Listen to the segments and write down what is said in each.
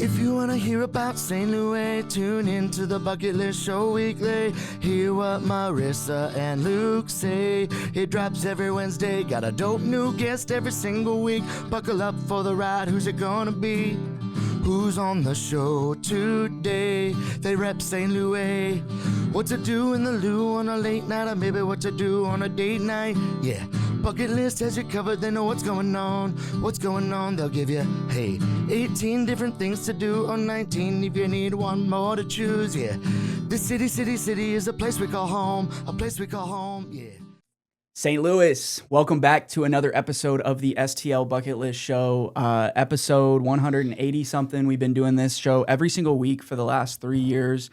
If you want to hear about St. Louis, tune into the Bucket List Show weekly. Hear what Marissa and Luke say. It drops every Wednesday. Got a dope new guest every single week. Buckle up for the ride. Who's it gonna be? Who's on the show today? They rep St. Louis. What to do in the loo on a late night, or maybe what to do on a date night. Yeah, Bucket List has you covered. They know what's going on. What's going on? They'll give you, hey, 18 different things to do, or 19 if you need one more to choose. Yeah, this city is a place we call home. A place we call home. Yeah. St. Louis, welcome back to another episode of the STL Bucket List Show, episode 180 something. We've been doing this show every single week for the last 3 years.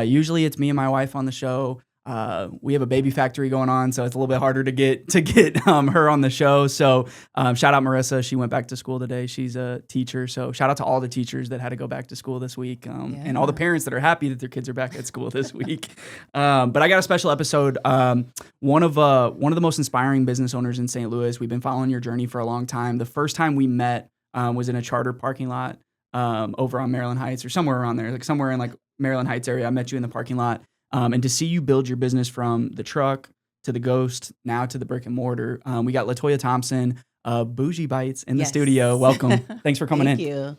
Usually it's me and my wife on the show. We have a baby factory going on, so it's a little bit harder to get her on the show. So shout out Marissa. She went back to school today. She's a teacher. So shout out to all the teachers that had to go back to school this week, and all the parents that are happy that their kids are back at school this week. But I got a special episode. One of the most inspiring business owners in St. Louis. We've been following your journey for a long time. The first time we met was in a charter parking lot over on Maryland Heights, or somewhere around there, like somewhere in like Maryland Heights area. I met you in the parking lot. And to see you build your business from the truck to the ghost, now to the brick and mortar. We got Latoya Thompson, Bougie Bites in the studio. Welcome. Thanks for coming in. Thank you.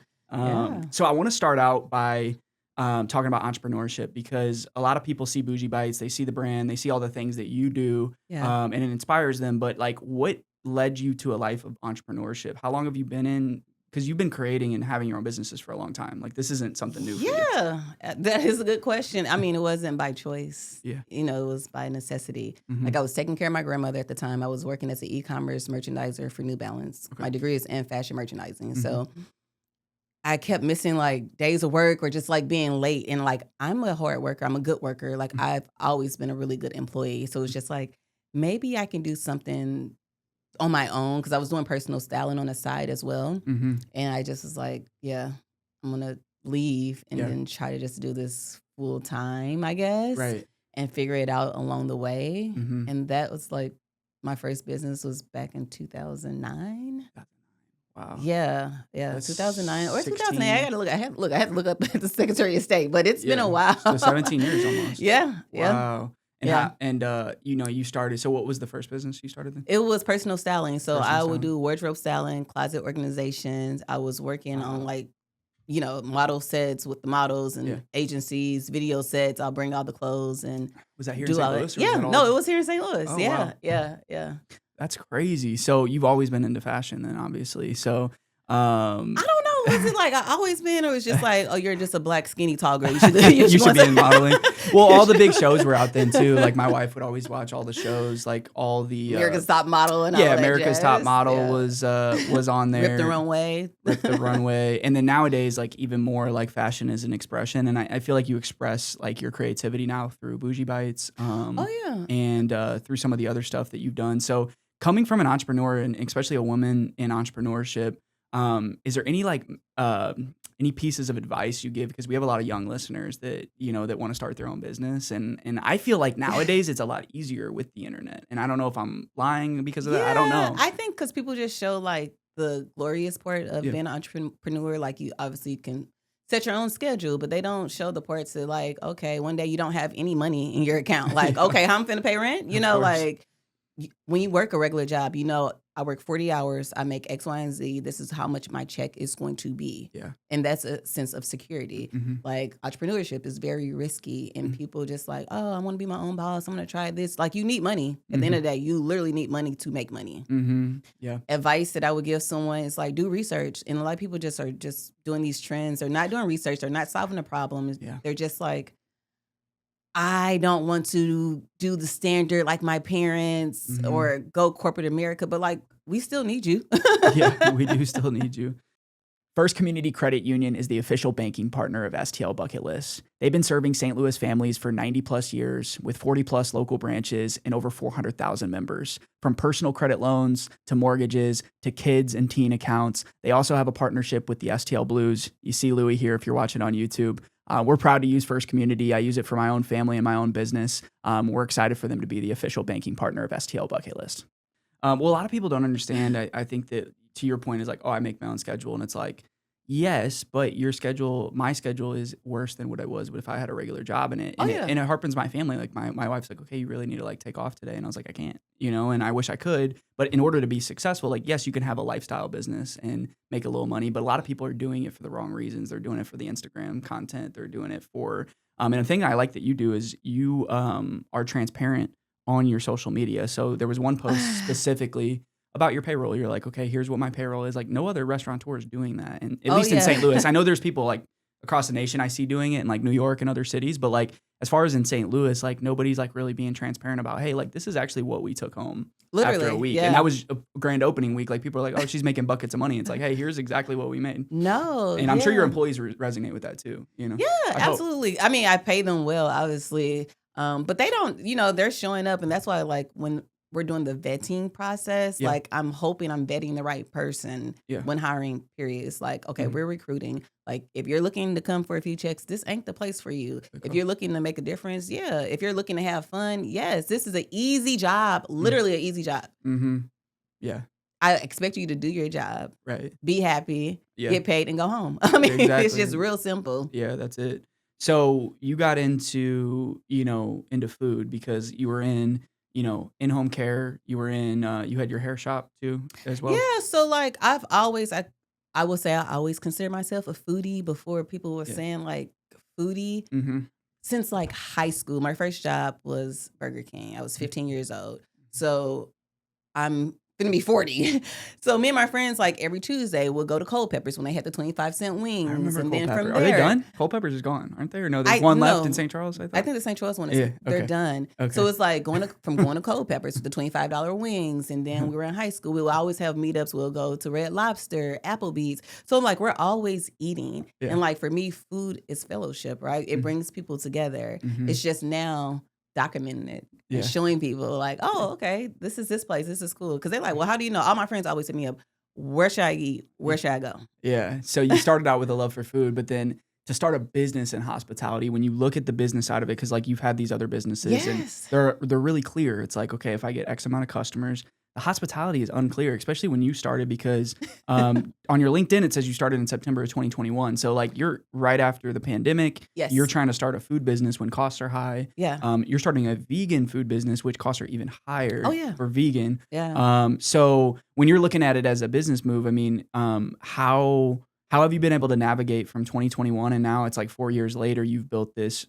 So I want to start out by talking about entrepreneurship, because a lot of people see Bougie Bites, they see the brand, they see all the things that you do, and it inspires them. But like, what led you to a life of entrepreneurship? How long have you been in? Because you've been creating and having your own businesses for a long time. Like, this isn't something new for you. Yeah, that is a good question. I mean, it wasn't by choice. Yeah. You know, it was by necessity. Mm-hmm. Like, I was taking care of my grandmother at the time. I was working as an e-commerce merchandiser for New Balance. Okay. My degree is in fashion merchandising. Mm-hmm. So I kept missing, like, days of work or just, like, being late. And, like, I'm a hard worker. I'm a good worker. Like, Mm-hmm. I've always been a really good employee. So it's just like, maybe I can do something on my own, because I was doing personal styling on the side as well. Mm-hmm. And I just was like, yeah, I'm going to leave and then try to just do this full time, I guess. Right. And figure it out along the way. Mm-hmm. And that was like, my first business was back in 2009. Wow. Yeah. That's 2009 or 16. 2008. I had to look up at the Secretary of State, but it's been a while. So 17 years almost. Yeah. Wow. And Yeah. you started. So what was the first business you started then? It was personal styling. So Personal I would styling. do wardrobe styling, closet organizations. I was working on model sets with the models and agencies, video sets. I'll bring all the clothes and Was that here do in St. all Louis? that. Yeah, no, it was here in St. Louis. Oh, Yeah, wow. yeah. That's crazy. So you've always been into fashion then, obviously. So I don't know. Was it like I always been, or was just like, oh, you're just a black skinny tall girl? You should, you should be in modeling. Well, all the big shows were out then too. Like my wife would always watch all the shows, like all the America's Top Model and all that America's jazz. Top Model Yeah. was on there. Rip the Runway. Rip the Runway. And then nowadays, like even more like fashion is an expression. And I feel like you express like your creativity now through Bougie Bites. And through some of the other stuff that you've done. So coming from an entrepreneur, and especially a woman in entrepreneurship, is there any any pieces of advice you give? Because we have a lot of young listeners that, that want to start their own business. And I feel like nowadays it's a lot easier with the internet. And I don't know if I'm lying because of that. I don't know. I think because people just show like the glorious part of being an entrepreneur. Like you obviously can set your own schedule, but they don't show the parts that like, okay, one day you don't have any money in your account. Like, okay, how I'm finna pay rent? Like when you work a regular job, I work 40 hours, I make X, Y, and Z. This is how much my check is going to be. Yeah. And that's a sense of security. Mm-hmm. Like entrepreneurship is very risky and people just like, oh, I want to be my own boss. I'm going to try this. Like you need money. At the end of the day, you literally need money to make money. Mm-hmm. Yeah. Advice that I would give someone is like, do research. And a lot of people just are just doing these trends. They're not doing research. They're not solving the problem. Yeah. They're just like, I don't want to do the standard like my parents or go corporate America, but like we still need you. Yeah, we do still need you. First Community Credit Union is the official banking partner of STL Bucket List. They've been serving St. Louis families for 90 plus years with 40 plus local branches and over 400,000 members. From personal credit loans to mortgages to kids and teen accounts, they also have a partnership with the STL Blues. You see Louie here if you're watching on YouTube. We're proud to use First Community. I use it for my own family and my own business. We're excited for them to be the official banking partner of STL Bucket List. Well, a lot of people don't understand. I think that to your point is like, oh, I make my own schedule. And it's like, Yes, but my schedule is worse than what it was if I had a regular job in it. And, and it harpens my family. Like my wife's like, okay, you really need to like take off today. And I was like, I can't, and I wish I could. But in order to be successful, like, yes, you can have a lifestyle business and make a little money, but a lot of people are doing it for the wrong reasons. They're doing it for the Instagram content. They're doing it for, and the thing I like that you do is you are transparent on your social media. So there was one post specifically about your payroll. You're like, okay, here's what my payroll is. Like, no other restaurateur is doing that. And at least in St. Louis, I know there's people like across the nation I see doing it in like New York and other cities, but like as far as in St. Louis, like nobody's like really being transparent about, hey, like this is actually what we took home after a week. And that was a grand opening week. Like people are like, oh, she's making buckets of money. It's like, hey, here's exactly what we made. No. And I'm sure your employees resonate with that too, Yeah, absolutely. I mean, I pay them well, obviously. But they don't, they're showing up. And that's why like when we're doing the vetting process, like I'm hoping I'm vetting the right person when hiring, period. It's like, okay, we're recruiting. Like if you're looking to come for a few checks, this ain't the place for you. If you're looking to make a difference, if you're looking to have fun, yes, this is an easy job, literally an easy job. Mm-hmm. Yeah. I expect you to do your job, right? Be happy, get paid, and go home. I mean, it's just real simple. Yeah, that's it. So you got into, into food because you were in in-home care, you were in, you had your hair shop too as well? Yeah, so like I would say I always consider myself a foodie before people were saying like foodie. Mm-hmm. Since like high school, my first job was Burger King. I was 15 years old. So I'm gonna be 40. So me and my friends, like every Tuesday, we'll go to Culpeppers when they had the 25-cent wings. I remember and Culpeppers. Then from there, are they done? Culpeppers is gone, aren't they? Or no, there's one left in St. Charles, I think the St. Charles one is they're done. Okay. So it's like going to Culpeppers with the $25 wings. And then we were in high school. We will always have meetups. We'll go to Red Lobster, Applebee's. So I'm like, we're always eating. Yeah. And like for me, food is fellowship, right? It brings people together. Mm-hmm. It's just now documenting it. And showing people like, oh, okay, this is this place. This is cool. Because they're like, well, how do you know? All my friends always hit me up. Where should I eat? Where should I go? Yeah. So you started out with a love for food, but then to start a business in hospitality, when you look at the business side of it, because like you've had these other businesses and they're really clear. It's like, okay, if I get X amount of customers, the hospitality is unclear, especially when you started because on your LinkedIn, it says you started in September of 2021. So like you're right after the pandemic. Yes. You're trying to start a food business when costs are high. Yeah. You're starting a vegan food business, which costs are even higher for vegan. Yeah. So when you're looking at it as a business move, I mean, how have you been able to navigate from 2021 and now it's like 4 years later, you've built this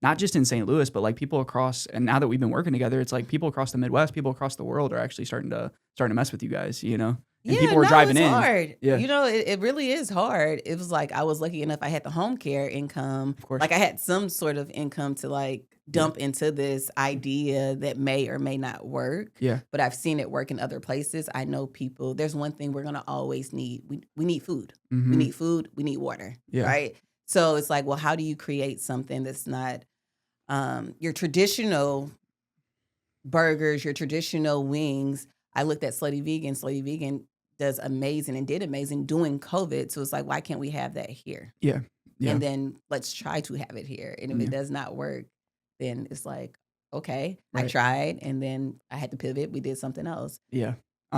not just in St. Louis, but like people across, and now that we've been working together, it's like people across the Midwest, people across the world are actually starting to mess with you guys, And people were driving it's in. Hard. Yeah. It really is hard. It was like I was lucky enough I had the home care income. Of course. Like I had some sort of income to like dump into this idea that may or may not work. Yeah. But I've seen it work in other places. I know people, there's one thing we're gonna always need. We need food. Mm-hmm. We need food, we need water. Yeah. Right? So it's like, well, how do you create something that's not your traditional burgers, your traditional wings? I looked at Slutty Vegan. Slutty Vegan does amazing and did amazing during COVID. So it's like, why can't we have that here? Yeah. And then let's try to have it here. And if it does not work, then it's like, okay, I tried and then I had to pivot. We did something else. Yeah.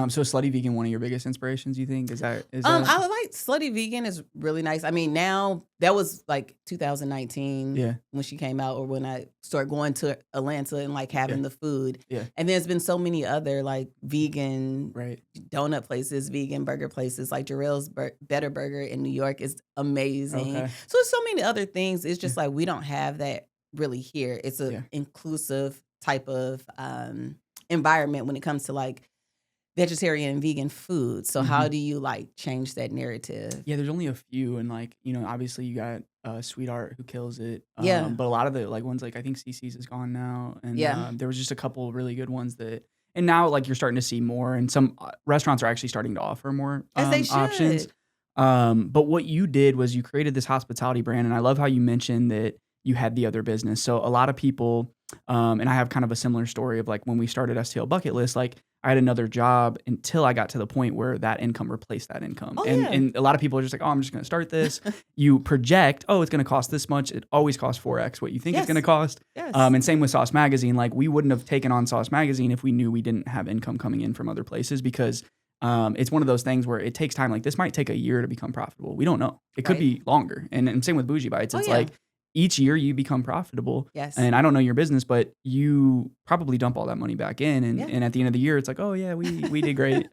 So Slutty Vegan, one of your biggest inspirations, you think? Is that? I like Slutty Vegan is really nice. I mean, now that was like 2019 when she came out, or when I started going to Atlanta and like having the food. Yeah. And there's been so many other like vegan right. donut places, vegan burger places, like Jarrell's Better Burger in New York is amazing. Okay. So there's so many other things. It's just like we don't have that really here. It's an inclusive type of environment when it comes to like vegetarian and vegan food. So how do you like change that narrative? Yeah, there's only a few, and like, obviously you got Sweetheart who kills it. Yeah. But a lot of the like ones, like I think CC's is gone now. And there was just a couple of really good ones and now like you're starting to see more, and some restaurants are actually starting to offer more As they should. options. But what you did was you created this hospitality brand, and I love how you mentioned that you had the other business. So a lot of people, and I have kind of a similar story of like when we started STL Bucket List, like I had another job until I got to the point where that income replaced that income. And a lot of people are just like, oh, I'm just going to start this. You project, oh, it's going to cost this much. It always costs 4X what you think it's going to cost. Yes. And same with Sauce Magazine. Like we wouldn't have taken on Sauce Magazine if we knew we didn't have income coming in from other places, because it's one of those things where it takes time. Like this might take a year to become profitable. We don't know. It could be longer. And same with Bougie Bites. It's like each year you become profitable. Yes. And I don't know your business, but you probably dump all that money back in. And at the end of the year, it's like, oh yeah, we did great.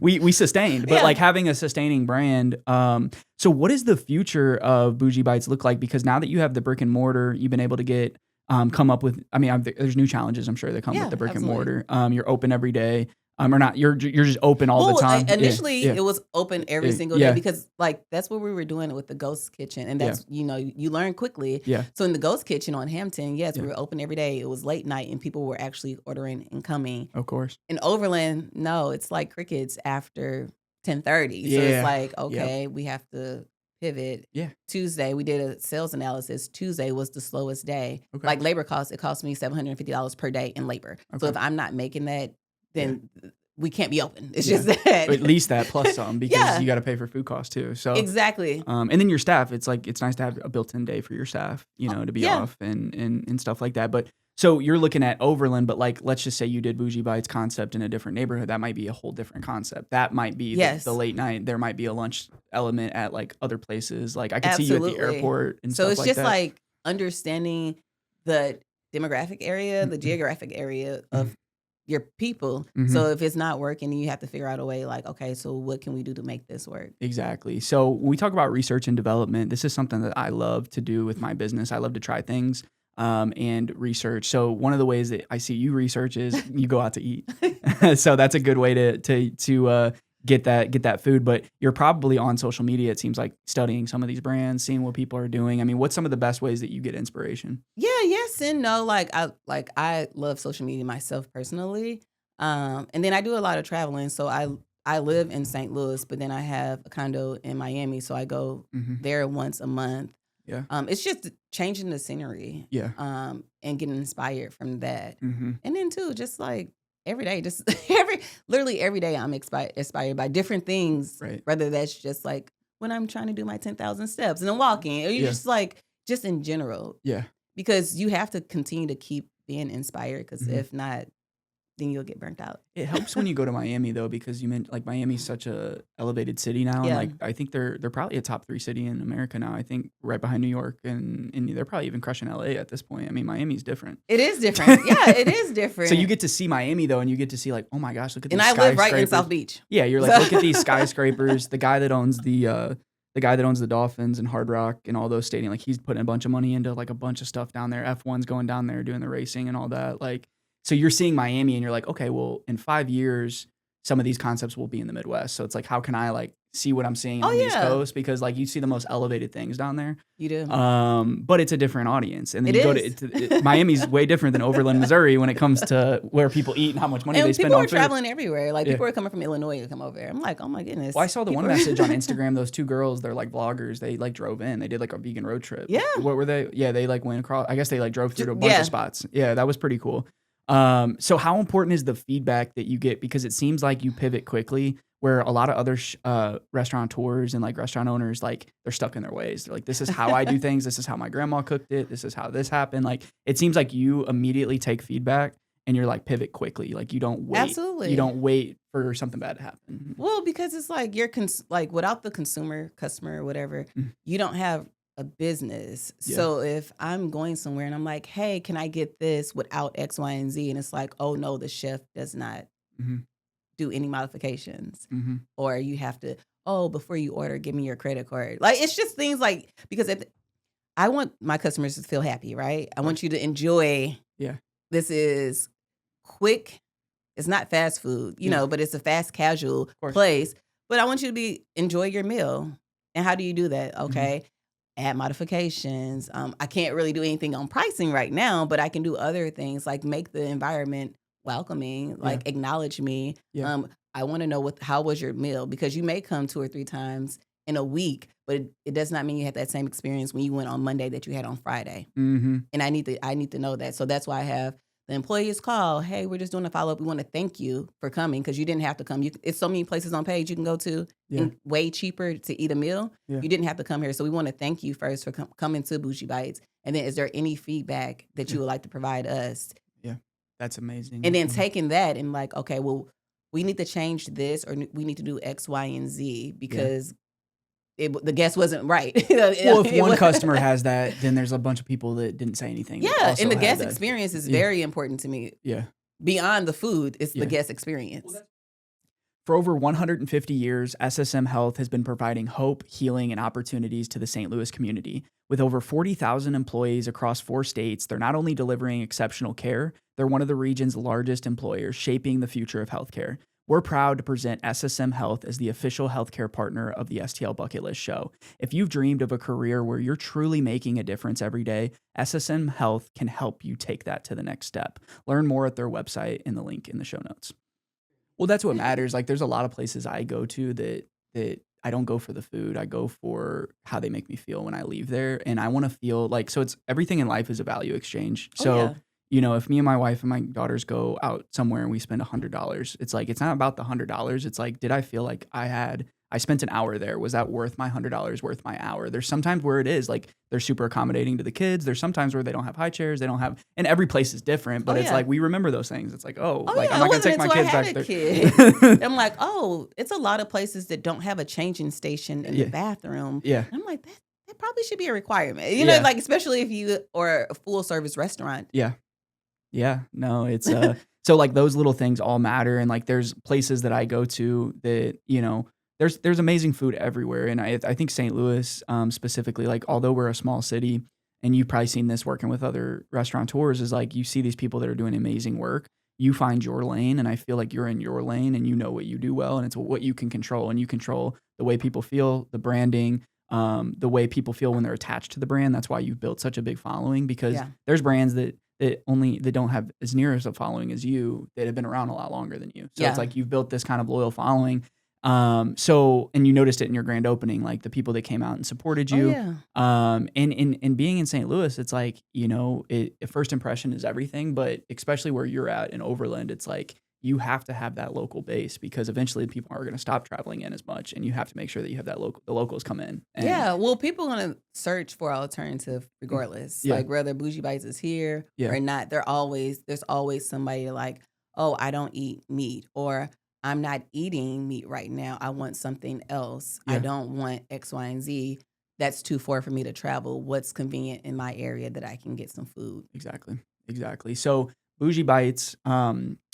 we sustained. But like having a sustaining brand. So what does the future of Bougie Bites look like? Because now that you have the brick and mortar, you've been able to get come up with, there's new challenges I'm sure that come with the brick and mortar. You're open every day. Or not, you're just open all the time. Initially, it was open every single day because like that's what we were doing with the Ghost Kitchen, and that's you learn quickly. Yeah. So in the Ghost Kitchen on Hampton, we were open every day. It was late night, and people were actually ordering and coming. Of course. In Overland, no, it's like crickets after 10:30. So it's like okay, we have to pivot. Yeah. Tuesday, we did a sales analysis. Tuesday was the slowest day. Okay. Like labor costs, it cost me $750 per day in labor. Okay. So if I'm not making that, then we can't be open. It's just that. At least that plus some because you got to pay for food costs too. So exactly. And then your staff, it's nice to have a built-in day for your staff, to be off and stuff like that. But so you're looking at Overland, but like let's just say you did Bougie Bites concept in a different neighborhood. That might be a whole different concept. That might be the late night. There might be a lunch element at like other places. Like I could see you at the airport and stuff like that. So it's just like understanding the demographic area, the geographic area of your people. So if it's not working, you have to figure out a way like, okay, so what can we do to make this work? Exactly. So when we talk about research and development, this is something that I love to do with my business. I love to try things and research. So one of the ways that I see you research is you go out to eat. So that's a good way to get that food. But you're probably on social media, it seems like, studying some of these brands, seeing what people are doing. I mean, what's some of the best ways that you get inspiration? Yeah, yes and no. I love social media myself personally. And then I do a lot of traveling. So I live in St. Louis, but then I have a condo in Miami. So I go there once a month. Yeah. It's just changing the scenery. Yeah. And getting inspired from that. And Mm-hmm. then too, just like every day, literally every day I'm inspired by different things. Right. Whether that's just like when I'm trying to do my 10,000 steps and I'm walking, or you just in general. Yeah. Because you have to continue to keep being inspired, because if not, then you'll get burnt out. It helps when you go to Miami though, because you meant like Miami's such a elevated city now. Yeah. And like I think they're probably a top 3 city in America now. I think right behind New York, and they're probably even crushing LA at this point. I mean, Miami's different. It is different. Yeah, it is different. So you get to see Miami though, and you get to see like, oh my gosh, look at these skyscrapers. And I live right in South Beach. Yeah, you're like, look at these skyscrapers. The guy that owns the Dolphins and Hard Rock and all those stadiums, like he's putting a bunch of money into like a bunch of stuff down there. F1's going down there doing the racing and all that. Like, so you're seeing Miami and you're like, okay, well, in 5 years, some of these concepts will be in the Midwest. So it's like, how can I like see what I'm seeing on the East Coast? Because like you see the most elevated things down there. You do. But it's a different audience. And then you go to Miami's way different than Overland, Missouri when it comes to where people eat and how much money they spend on food. People are traveling everywhere. Like people are coming from Illinois to come over here. I'm like, oh my goodness. Well, I saw the one message on Instagram. Those 2 girls, they're like vloggers. They like drove in. They did like a vegan road trip. Yeah. What were they? Yeah, they like went across. I guess they like drove through to a bunch of spots. Yeah, that was pretty cool. So how important is the feedback that you get? Because it seems like you pivot quickly, where a lot of other restaurateurs and like restaurant owners, like they're stuck in their ways. They're like, this is how I do things. This is how my grandma cooked it. This is how this happened. Like, it seems like you immediately take feedback and you're like pivot quickly. Like you don't wait. Absolutely. You don't wait for something bad to happen. Well, because it's like like without the customer or whatever, you don't have a business. Yeah. So if I'm going somewhere and I'm like, hey, can I get this without X, Y, and Z? And it's like, oh no, the chef does not do any modifications. Or you have to, before you order, give me your credit card. Like, it's just things like, because I want my customers to feel happy, right? I want you to enjoy. Yeah. This is quick. It's not fast food, you know, but it's a fast casual place. But I want you to enjoy your meal. And how do you do that? Okay. Add modifications. I can't really do anything on pricing right now, but I can do other things like make the environment welcoming, like acknowledge me. Yeah. I want to know how was your meal, because you may come 2 or 3 times in a week, but it does not mean you had that same experience when you went on Monday that you had on Friday. And I need to know that. So that's why I have the employees call, hey, we're just doing a follow-up. We want to thank you for coming, because you didn't have to come. It's so many places on page you can go to, and way cheaper to eat a meal. Yeah. You didn't have to come here. So we want to thank you first for coming to Bougie Bites. And then is there any feedback that you would like to provide us? Yeah, that's amazing. And then taking that and like, okay, well, we need to change this, or we need to do X, Y, and Z because the guest wasn't right. Well, if one customer has that, then there's a bunch of people that didn't say anything. Yeah, and the guest experience is very important to me. Yeah. Beyond the food, it's the guest experience. For over 150 years, SSM Health has been providing hope, healing, and opportunities to the St. Louis community. With over 40,000 employees across 4 states, they're not only delivering exceptional care, they're one of the region's largest employers, shaping the future of healthcare. We're proud to present SSM Health as the official healthcare partner of the STL Bucket List Show. If you've dreamed of a career where you're truly making a difference every day, SSM Health can help you take that to the next step. Learn more at their website in the link in the show notes. Well, that's what matters. Like, there's a lot of places I go to that I don't go for the food. I go for how they make me feel when I leave there. And I want to feel like, so it's everything in life is a value exchange. So, you know, if me and my wife and my daughters go out somewhere and we spend $100, it's like, it's not about the $100. It's like, did I feel like I spent an hour there? Was that worth my $100, worth my hour? There's sometimes where it is like, they're super accommodating to the kids. There's sometimes where they don't have high chairs. They don't have, and every place is different, but it's like, we remember those things. It's like, I'm not going to take my kids back there. I'm like, it's a lot of places that don't have a changing station in the bathroom. Yeah. I'm like, that probably should be a requirement. You know, like, especially if you are a full service restaurant. Yeah. Yeah. No, it's, so like those little things all matter. And like, there's places that I go to that, you know, there's amazing food everywhere. And I think St. Louis, specifically, like, although we're a small city, and you've probably seen this working with other restaurateurs, is like, you see these people that are doing amazing work. You find your lane, and I feel like you're in your lane and you know what you do well, and it's what you can control. And you control the way people feel, the branding, the way people feel when they're attached to the brand. That's why you've built such a big following, because there's brands that don't have as near as a following as you, that have been around a lot longer than you. So it's like, you've built this kind of loyal following. So, and you noticed it in your grand opening, like the people that came out and supported you. And being in St. Louis, it's like, you know, first impression is everything, but especially where you're at in Overland, it's like, you have to have that local base, because eventually people are going to stop traveling in as much, and you have to make sure that you have that the locals come in. And well, people are going to search for alternative regardless. Like, whether Bougie Bites is here or not, there's always somebody like, oh, I don't eat meat, or I'm not eating meat right now. I want something else. I don't want X, Y, and Z. That's too far for me to travel. What's convenient in my area that I can get some food? Exactly. So Bougie Bites,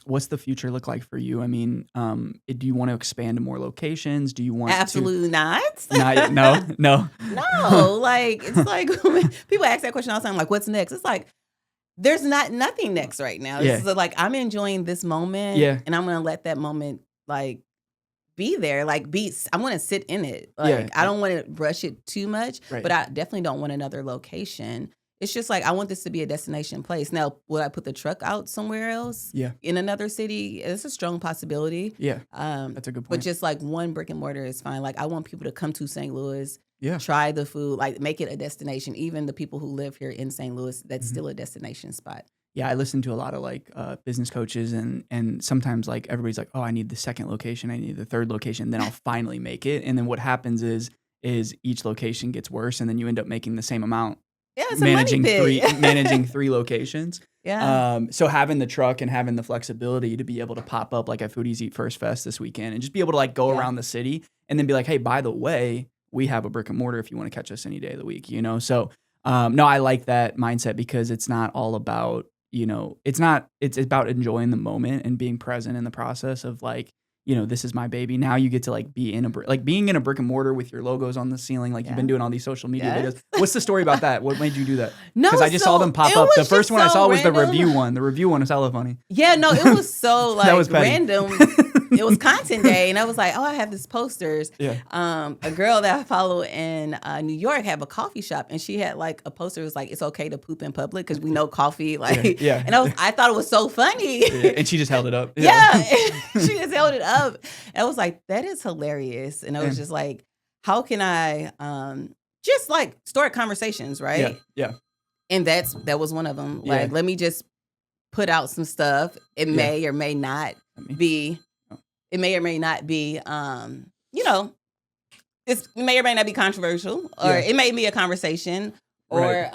what's the future look like for you? I mean, do you want to expand to more locations? Do you want Absolutely not. No. No, like, it's like when people ask that question all the time, like, what's next? It's like, there's nothing next right now. So like, I'm enjoying this moment, and I'm going to let that moment like be there, like I want to sit in it. Like, I don't want to rush it too much, but I definitely don't want another location. It's just like, I want this to be a destination place. Now, would I put the truck out somewhere else? In another city? It's a strong possibility. That's a good point. But just like one brick and mortar is fine. Like, I want people to come to St. Louis, try the food, like, make it a destination. Even the people who live here in St. Louis, that's still a destination spot. Yeah, I listen to a lot of like business coaches, and sometimes like everybody's like, oh, I need the second location, I need the third location, then I'll finally make it. And then what happens is each location gets worse, and then you end up making the same amount. Yeah, it's managing 3 locations. So having the truck and having the flexibility to be able to pop up like at Foodies Eat First Fest this weekend, and just be able to like go around the city, and then be like, hey, by the way, we have a brick and mortar if you want to catch us any day of the week, you know? So, no, I like that mindset, because it's not all about, you know, it's about enjoying the moment and being present in the process of like, you know, this is my baby. Now you get to like be in being in a brick and mortar with your logos on the ceiling. Like, you've been doing all these social media videos. What's the story about that? What made you do that? No, because I just saw them pop up. The first one I saw was the review one. The review one is hella funny. Yeah, no, it was so like that was random. It was content day, and I was like, oh, I have these posters. A girl that I follow in New York had a coffee shop, and she had like a poster that was like, it's okay to poop in public because we know coffee. Like, and I thought it was so funny. And she just held it up. She just held it up. And I was like, that is hilarious. And I was just like, how can I just like start conversations, right? And that was one of them. Like, let me just put out some stuff. It may or may not be. It may or may not be, you know, it may or may not be controversial, or it may be a conversation, or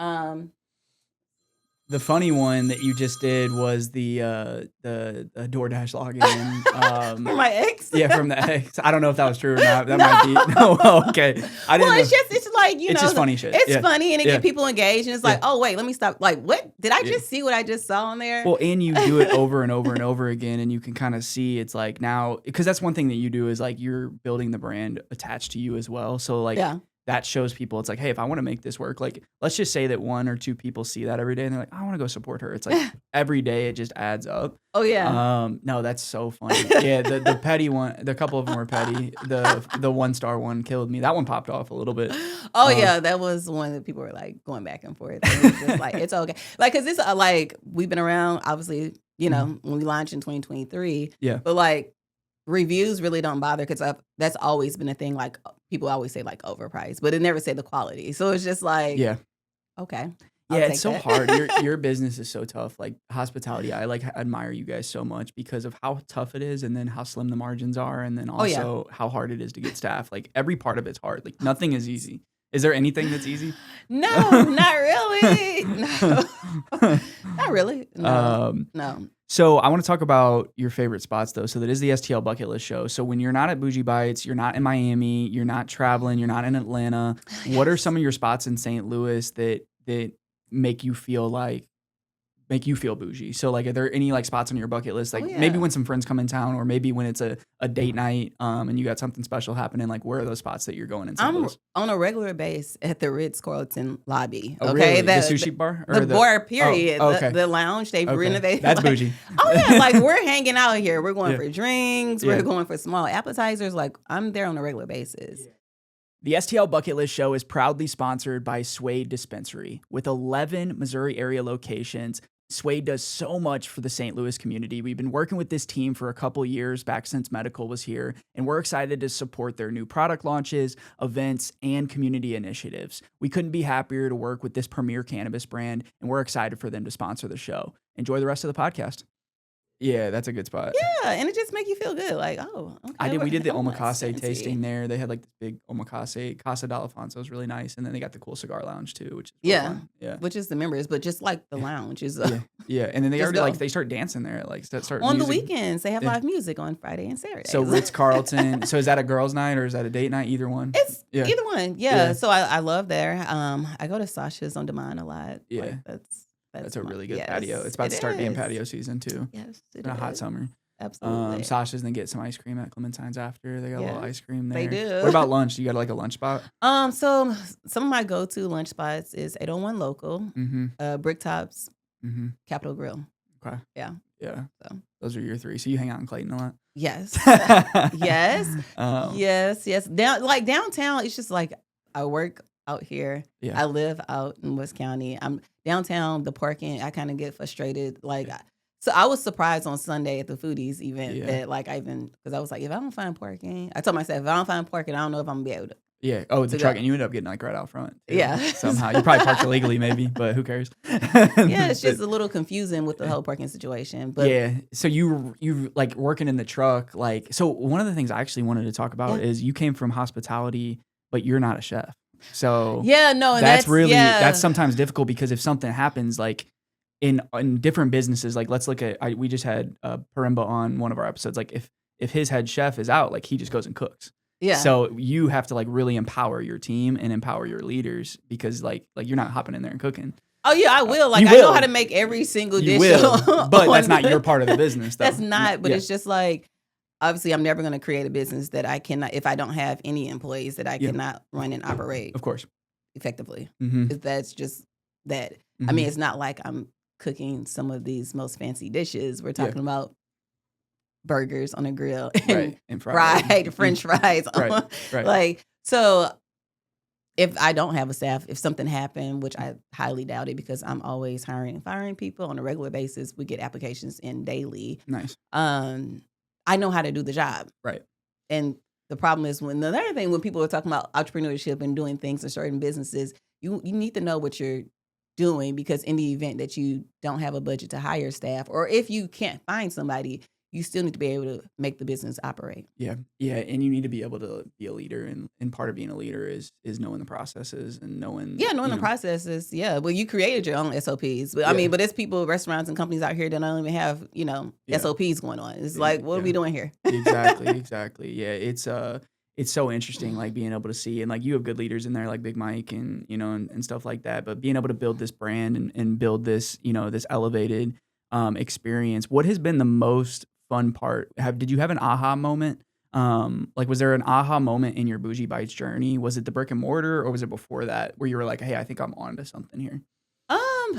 The funny one that you just did was the DoorDash login. For my ex? Yeah, from the ex. I don't know if that was true or not. That might be. No, okay. I didn't. Well, it's like, it's just funny shit. It's funny and it get people engaged and it's like, Yeah. oh wait, let me stop. Like, what did I just see? What I just saw on there? Well, and you do it over and over and over again, and you can kind of see it's like now because that's one thing that you do is like you're building the brand attached to you as well. So like. Yeah. That shows people it's like, hey, if I want to make this work, like let's just say that 1 or 2 people see that every day and they're like, I want to go support her. It's like every day it just adds up. Oh yeah. No, that's so funny. Yeah, the petty one, the couple of them were petty. The 1-star one killed me. That one popped off a little bit. Oh yeah, that was one that people were like going back and forth. And it was just like it's okay, like because it's like we've been around obviously, when we launched in 2023. Yeah, but like reviews really don't bother because that's always been a thing. Like people always say like overpriced, but it never say the quality. So it's just like okay. Yeah, it's so hard. Your business is so tough. Like hospitality, I like admire you guys so much because of how tough it is and then how slim the margins are and then also how hard it is to get staff. Like every part of it's hard. Like nothing is easy. Is there anything that's easy? No, not really. No. Not really. No. No. So I want to talk about your favorite spots though. So that is the STL Bucket List show. So when you're not at Bougie Bites, you're not in Miami, you're not traveling, you're not in Atlanta. What are some of your spots in St. Louis that make you feel bougie? So like, are there any like spots on your bucket list? Like maybe when some friends come in town or maybe when it's a date night and you got something special happening, like where are those spots that you're going in St. Louis? On a regular base at the Ritz-Carlton lobby. Oh, okay. Really? The sushi bar? Or the bar, period. Oh, okay. The lounge, they've renovated. That's bougie. Oh yeah, like we're hanging out here. We're going for drinks. We're going for small appetizers. Like I'm there on a regular basis. Yeah. The STL Bucket List show is proudly sponsored by Suede Dispensary. With 11 Missouri area locations, Suede does so much for the St. Louis community. We've been working with this team for a couple years back since medical was here, and we're excited to support their new product launches, events, and community initiatives. We couldn't be happier to work with this premier cannabis brand, and we're excited for them to sponsor the show. Enjoy the rest of the podcast. Yeah, that's a good spot. Yeah, and it just make you feel good. Like, oh, okay. We did the omakase tasting there. They had like this big omakase. Casa d'Alfonso was really nice. And then they got the cool cigar lounge too, which is fun. Yeah. Which is the members, but just like the lounge is yeah. And then they already they start dancing there. Like start on music. the weekends. They have live music on Friday and Saturday. So Ritz-Carlton. So is that a girl's night or is that a date night? Either one? It's either one. Yeah. So I love there. I go to Sasha's on Demond a lot. Yeah. Like, that's a really good patio. It's about to start being patio season too. Yes, it's a hot summer. Absolutely. Sasha's then get some ice cream at Clementine's after. They got a little ice cream there. They do. What about lunch? You got like a lunch spot? So some of my go-to lunch spots is 801 Local, Brick Tops, Capitol Grill. Okay. Yeah. Yeah. So those are your 3. So you hang out in Clayton a lot? Yes. Yes. Downtown, it's just like I work out here. Yeah. I live out in West County. I'm downtown, the parking, I kind of get frustrated. So I was surprised on Sunday at the Foodies event that because I was like, if I don't find parking, I told myself, if I don't find parking, I don't know if I'm going to be able to. Yeah. Oh, the truck. And you ended up getting like right out front. Too, yeah. Somehow. You probably parked illegally maybe, but who cares? Yeah, it's just a little confusing with the whole parking situation. But yeah. So you like working in the truck, so one of the things I actually wanted to talk about is you came from hospitality, but you're not a chef. So that's sometimes difficult because if something happens like in different businesses, like let's look at we just had Parimba on one of our episodes. Like if his head chef is out, like he just goes and cooks. Yeah. So you have to like really empower your team and empower your leaders because like you're not hopping in there and cooking. Oh yeah, I will. Like I know how to make every single dish. But that's not your part of the business. Though. That's not. But it's just like. Obviously, I'm never going to create a business that I cannot, if I don't have any employees, that I cannot run and operate. Of course. Effectively. That's just that. I mean, it's not like I'm cooking some of these most fancy dishes. We're talking about burgers on a grill and fried French fries. Right. So if I don't have a staff, if something happened, which I highly doubt it because I'm always hiring and firing people on a regular basis, we get applications in daily. Nice. I know how to do the job. Right. And the problem is when people are talking about entrepreneurship and doing things in certain businesses, you need to know what you're doing because in the event that you don't have a budget to hire staff or if you can't find somebody, you still need to be able to make the business operate. Yeah. Yeah. And you need to be able to be a leader. And part of being a leader is knowing the processes and knowing. Knowing the processes. Yeah. Well, you created your own SOPs. But I mean, but there's people, restaurants and companies out here that don't even have, SOPs going on. It's like, what are we doing here? Exactly. Yeah. It's so interesting, like being able to see, and like you have good leaders in there, like Big Mike and, and stuff like that. But being able to build this brand and build this, this elevated experience. What has been the most fun part? Did you have an aha moment? Like, was there an aha moment in your Bougie Bites journey? Was it the brick and mortar, or was it before that where you were like, hey, I think I'm onto something here?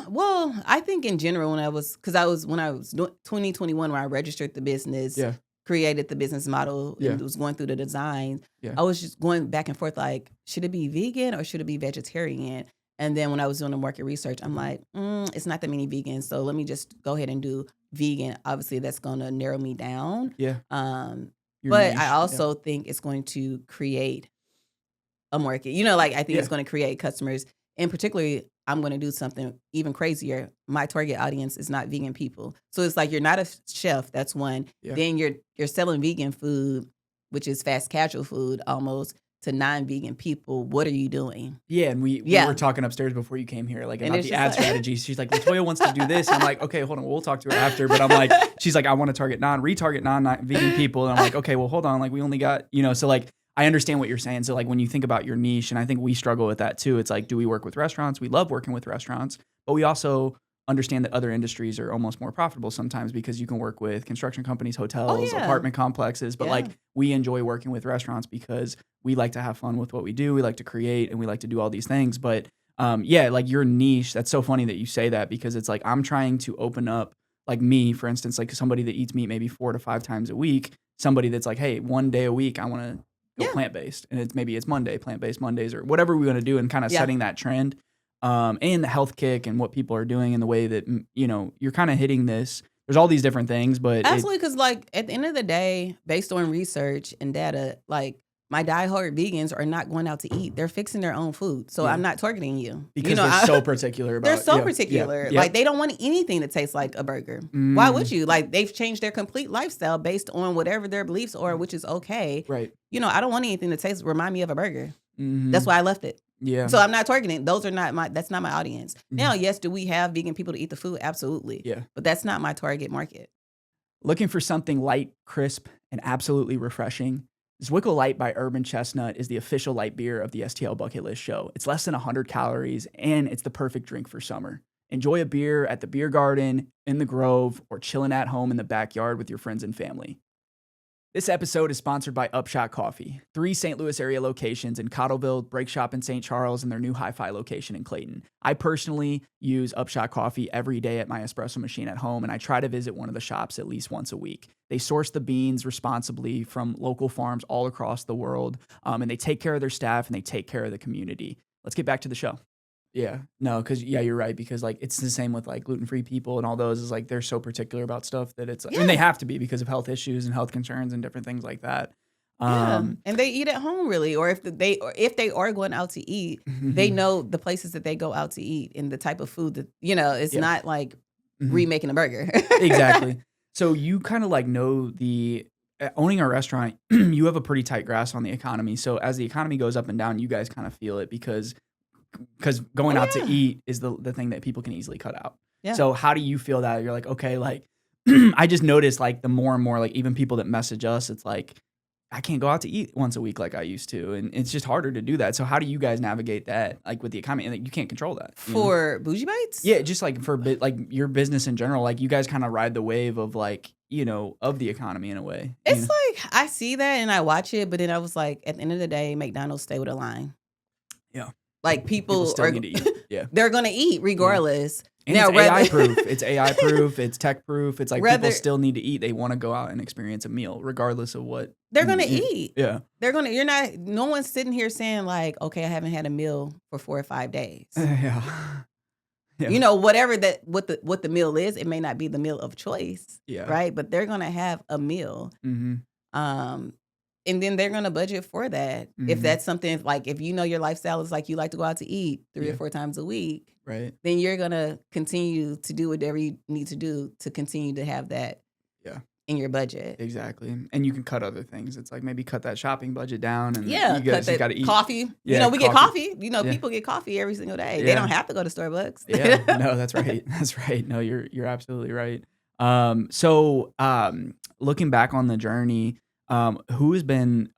Well, I think in general, when I was 2021, when I registered the business, created the business model, and was going through the design, I was just going back and forth, like, should it be vegan or should it be vegetarian? And then when I was doing the market research, I'm like, it's not that many vegans, so let me just go ahead and do vegan. Obviously, that's going to narrow me down. Yeah. But I also think it's going to create a market. I think it's going to create customers. And particularly, I'm going to do something even crazier. My target audience is not vegan people. So it's like, you're not a chef. That's one. Yeah. Then you're selling vegan food, which is fast casual food almost, to non-vegan people. What are you doing? Yeah, and we were talking upstairs before you came here, like, about the ad strategy. She's like, Latoya wants to do this. I'm like, okay, hold on, we'll talk to her after. But I'm like, she's like, I want to retarget non-vegan people. And I'm like, okay, well, hold on, like, we only got, so like, I understand what you're saying. So like, when you think about your niche, and I think we struggle with that too. It's like, do we work with restaurants? We love working with restaurants, but we also understand that other industries are almost more profitable sometimes, because you can work with construction companies, hotels, apartment complexes. But like, we enjoy working with restaurants because we like to have fun with what we do. We like to create and we like to do all these things. But like your niche, that's so funny that you say that, because it's like, I'm trying to open up, like me, for instance, like somebody that eats meat maybe 4 to 5 times a week, somebody that's like, hey, one day a week, I want to go plant-based. And it's Monday, plant-based Mondays, or whatever we want to do, and kind of setting that trend. And the health kick and what people are doing, and the way that, you're kind of hitting this. There's all these different things, but absolutely. Because like, at the end of the day, based on research and data, like, my diehard vegans are not going out to eat. They're fixing their own food. So I'm not targeting you. Because they're so particular about it. They're so particular. Yeah. Like, they don't want anything that tastes like a burger. Why would you? Like, they've changed their complete lifestyle based on whatever their beliefs are, which is okay. Right. I don't want anything that remind me of a burger. That's why I left it. Yeah. So I'm not targeting. That's not my audience. Now, yes, do we have vegan people to eat the food? Absolutely. Yeah. But that's not my target market. Looking for something light, crisp, and absolutely refreshing? Zwickle Light by Urban Chestnut is the official light beer of the STL Bucket List show. It's less than 100 calories, and it's the perfect drink for summer. Enjoy a beer at the beer garden, in the Grove, or chilling at home in the backyard with your friends and family. This episode is sponsored by Upshot Coffee. 3 St. Louis area locations in Cottleville, Break Shop in St. Charles, and their new Hi-Fi location in Clayton. I personally use Upshot Coffee every day at my espresso machine at home, and I try to visit one of the shops at least once a week. They source the beans responsibly from local farms all across the world, and they take care of their staff, and they take care of the community. Let's get back to the show. Yeah, no, because you're right, because like, it's the same with like gluten-free people and all those, is like, they're so particular about stuff that it's, I mean, they have to be because of health issues and health concerns and different things like that. And they eat at home, really, or if they are going out to eat, they know the places that they go out to eat and the type of food that, it's not like remaking a burger. Exactly. So you kind of like know owning a restaurant, you have a pretty tight grasp on the economy. So as the economy goes up and down, you guys kind of feel it, because going out to eat is the thing that people can easily cut out. Yeah. So how do you feel that? You're like, okay, like, I just noticed like the more and more, like, even people that message us, it's like, I can't go out to eat once a week like I used to. And it's just harder to do that. So how do you guys navigate that? Like, with the economy, and like, you can't control that. For Bougie Bites? Yeah, just like for like your business in general, like you guys kind of ride the wave of like, of the economy in a way. It's like, I see that and I watch it, but then I was like, at the end of the day, McDonald's stay with a line. Yeah. Like, people still need to eat. Yeah. They're going to eat regardless. And now, it's AI proof. It's AI proof. It's tech proof. It's like, people still need to eat. They want to go out and experience a meal, regardless of what they're going to eat. Yeah. No one's sitting here saying like, okay, I haven't had a meal for 4 or 5 days. Yeah. Whatever what the meal is, it may not be the meal of choice. Yeah. Right. But they're going to have a meal. And then they're going to budget for that. If that's something like, if your lifestyle is like, you like to go out to eat 3 or 4 times a week, right? Then you're going to continue to do whatever you need to do to continue to have that in your budget. Exactly. And you can cut other things. It's like maybe cut that shopping budget down and Yeah, you cut that eat coffee. Yeah, We get coffee. Yeah. People get coffee every single day. Yeah. They don't have to go to Starbucks. Yeah, no, that's right. That's right. No, you're absolutely right. Looking back on the journey, who has been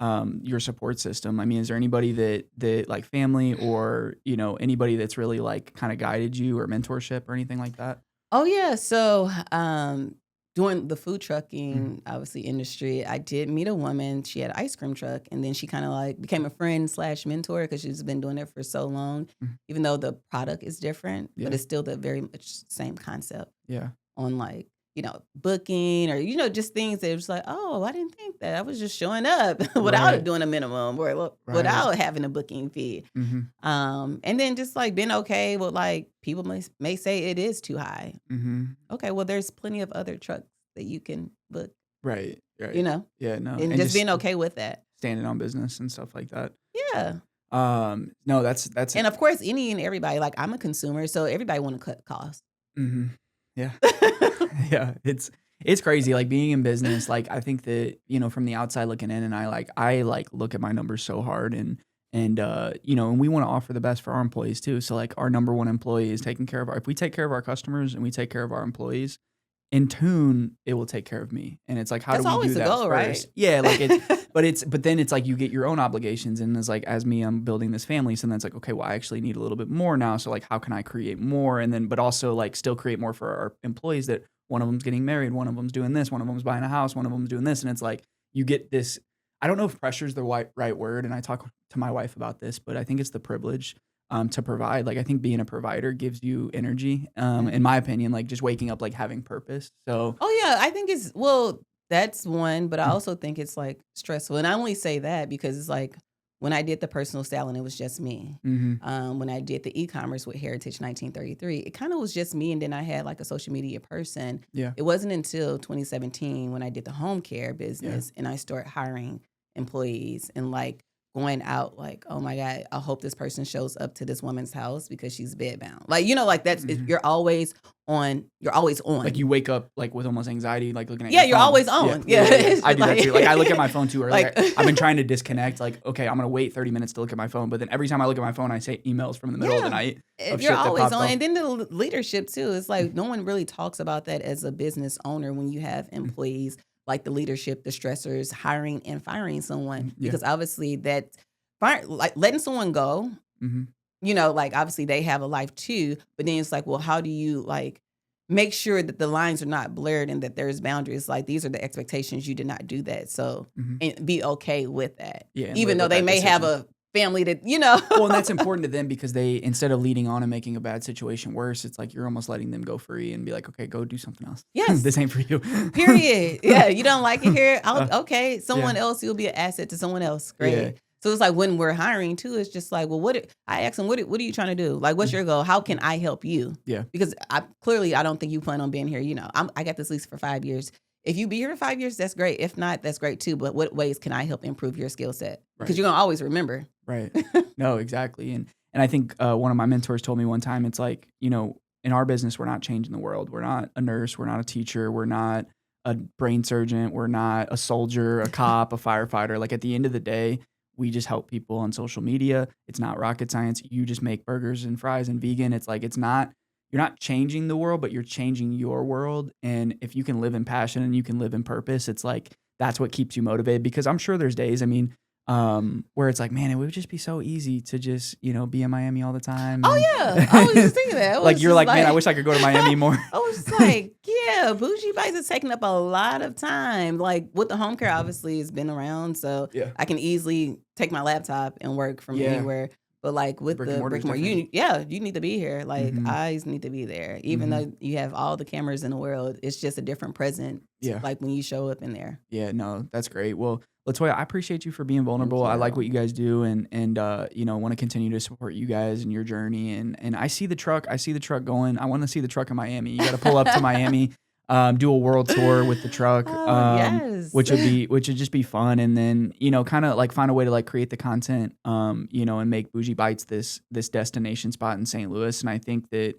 your support system? I mean, is there anybody that like family or, anybody that's really like kind of guided you or mentorship or anything like that? Oh yeah. So doing the food trucking, obviously industry, I did meet a woman. She had an ice cream truck, and then she kind of like became a friend / mentor because she's been doing it for so long. Even though the product is different, but it's still the very much same concept. Yeah. On like booking or just things that it was like, oh, I didn't think that. I was just showing up without doing a minimum or without having a booking fee. And then just like being okay with like people may say it is too high. Okay, well there's plenty of other trucks that you can book. Right. Yeah, no. And just being okay with that. Standing on business and stuff like that. Yeah. No, that's and of course any and everybody, like I'm a consumer, so everybody want to cut costs. Yeah. Yeah, it's crazy. Like being in business, like I think that, from the outside looking in, and I look at my numbers so hard and we want to offer the best for our employees too. So like our number one employee is taking care of if we take care of our customers and we take care of our employees, in tune, it will take care of me. And it's like, how do we do that the goal, first? Right? Yeah, like but then it's like you get your own obligations, and it's like, as me, I'm building this family, so then it's like, okay, well, I actually need a little bit more now. So like, how can I create more? And then, but also like still create more for our employees, that one of them's getting married, one of them's doing this, one of them's buying a house, one of them's doing this. And it's like, you get this, I don't know if pressure is the right word. And I talk to my wife about this, but I think it's the privilege to provide. Like, I think being a provider gives you energy, in my opinion, like just waking up, like having purpose. So, oh yeah, I think that's one, but I also think it's like stressful. And I only say that because it's like when I did the personal styling, it was just me. When I did the e-commerce with Heritage 1933, it kind of was just me. And then I had like a social media person. Yeah. It wasn't until 2017 when I did the home care business and I started hiring employees and like going out like, oh my God, I hope this person shows up to this woman's house because she's bedbound. Like, like that's, you're always on. Like you wake up like with almost anxiety, like looking at your phone. You're always on. Yeah. I do that too. Like I look at my phone too early. Like, I've been trying to disconnect. Like, okay, I'm going to wait 30 minutes to look at my phone. But then every time I look at my phone, I say emails from the middle of the night. You're always on. And then the leadership too. It's like no one really talks about that as a business owner when you have employees, like the leadership, the stressors, hiring and firing someone. Because obviously like letting someone go, like obviously they have a life too, but then it's like, well, how do you like make sure that the lines are not blurred and that there's boundaries? Like these are the expectations. You did not do that. So, and be okay with that. Yeah. Even though they may have a family that, Well, and that's important to them because they, instead of leading on and making a bad situation worse, it's like you're almost letting them go free and be like, okay, go do something else. Yes. This ain't for you. Period. Yeah. You don't like it here? Okay. Someone else, you'll be an asset to someone else. Great. Yeah. So it's like when we're hiring too, it's just like, well, I ask them, what are you trying to do? Like, what's your goal? How can I help you? Yeah. Because I don't think you plan on being here. I got this lease for 5 years. If you be here for 5 years, that's great. If not, that's great too. But what ways can I help improve your skill set? Because you're going to always remember. Right. No, exactly. And I think one of my mentors told me one time, it's like, in our business, we're not changing the world. We're not a nurse. We're not a teacher. We're not a brain surgeon. We're not a soldier, a cop, a firefighter. Like at the end of the day, we just help people on social media. It's not rocket science. You just make burgers and fries and vegan. It's like, you're not changing the world, but you're changing your world. And if you can live in passion and you can live in purpose, it's like, that's what keeps you motivated. Because I'm sure there's days, where it's like, man, it would just be so easy to just, be in Miami all the time. Oh yeah. I was just thinking that. Like you're like, man, I wish I could go to Miami more. I was like, yeah, Bougie Bites is taking up a lot of time. Like with the home care, obviously it's been around. So I can easily take my laptop and work from anywhere. But like with the brick-and-mortar, you need to be here. Like eyes need to be there. Even though you have all the cameras in the world, it's just a different presence. Yeah. Like when you show up in there. Yeah, no, that's great. Well, Latoya, I appreciate you for being vulnerable. I like what you guys do, and want to continue to support you guys in your journey. And I see the truck going. I want to see the truck in Miami. You got to pull up to Miami, do a world tour with the truck, yes. which would just be fun. And then kind of like find a way to like create the content, and make Bougie Bites this destination spot in St. Louis. And I think that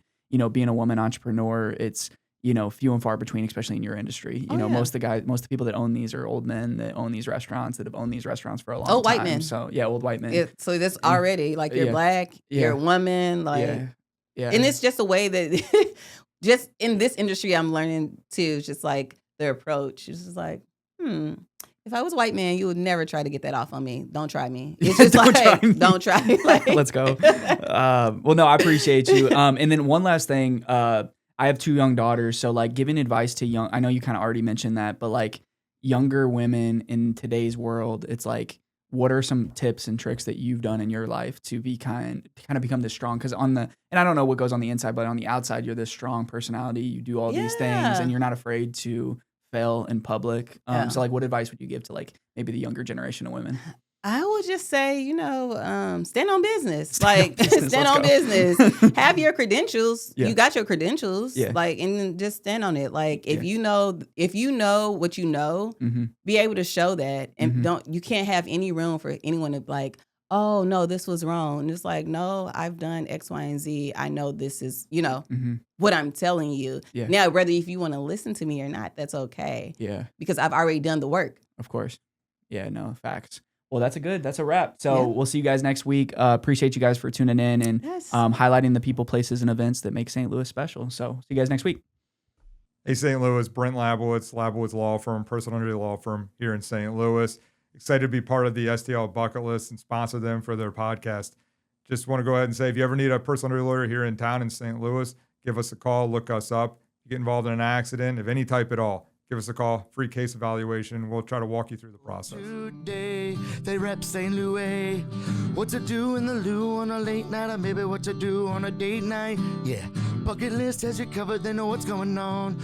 being a woman entrepreneur, it's few and far between, especially in your industry. Most of the people that own these are old men that own these restaurants that have owned these restaurants for a long time. Old white men. So yeah, old white men. So that's already like you're black, you're a woman, like, yeah. And it's just a way that just in this industry I'm learning too, just like their approach. It's just like, if I was a white man, you would never try to get that off on me. Don't try me. It's just don't try me. Like, let's go. Well, no, I appreciate you. And then one last thing, I have 2 young daughters, so like giving advice to I know you kind of already mentioned that, but like younger women in today's world, it's like, what are some tips and tricks that you've done in your life to be kind of become this strong? Because and I don't know what goes on the inside, but on the outside, you're this strong personality. You do all these things, and you're not afraid to fail in public. So like, what advice would you give to like maybe the younger generation of women? I would just say, stand on business. Like, stand on business. Have your credentials. Yeah. You got your credentials. Yeah. Like, and just stand on it. Like, if you know what you know, be able to show that, and you can't have any room for anyone to be like, oh no, this was wrong. And it's like, no, I've done X, Y, and Z. I know this is, what I'm telling you. Yeah. Now, whether if you want to listen to me or not, that's okay. Yeah. Because I've already done the work. Of course. Yeah. No, facts. Well, that's a wrap. So we'll see you guys next week. Appreciate you guys for tuning in and highlighting the people, places, and events that make St. Louis special. So see you guys next week. Hey, St. Louis, Brent Labowitz Law Firm, personal injury law firm here in St. Louis. Excited to be part of the STL bucket list and sponsor them for their podcast. Just want to go ahead and say, if you ever need a personal injury lawyer here in town in St. Louis, give us a call, look us up. You get involved in an accident of any type at all, give us a call, free case evaluation. We'll try to walk you through the process. Today, they rep St. Louis. What to do in the loo on a late night, or maybe what to do on a date night. Yeah, bucket list has you covered. They know what's going on.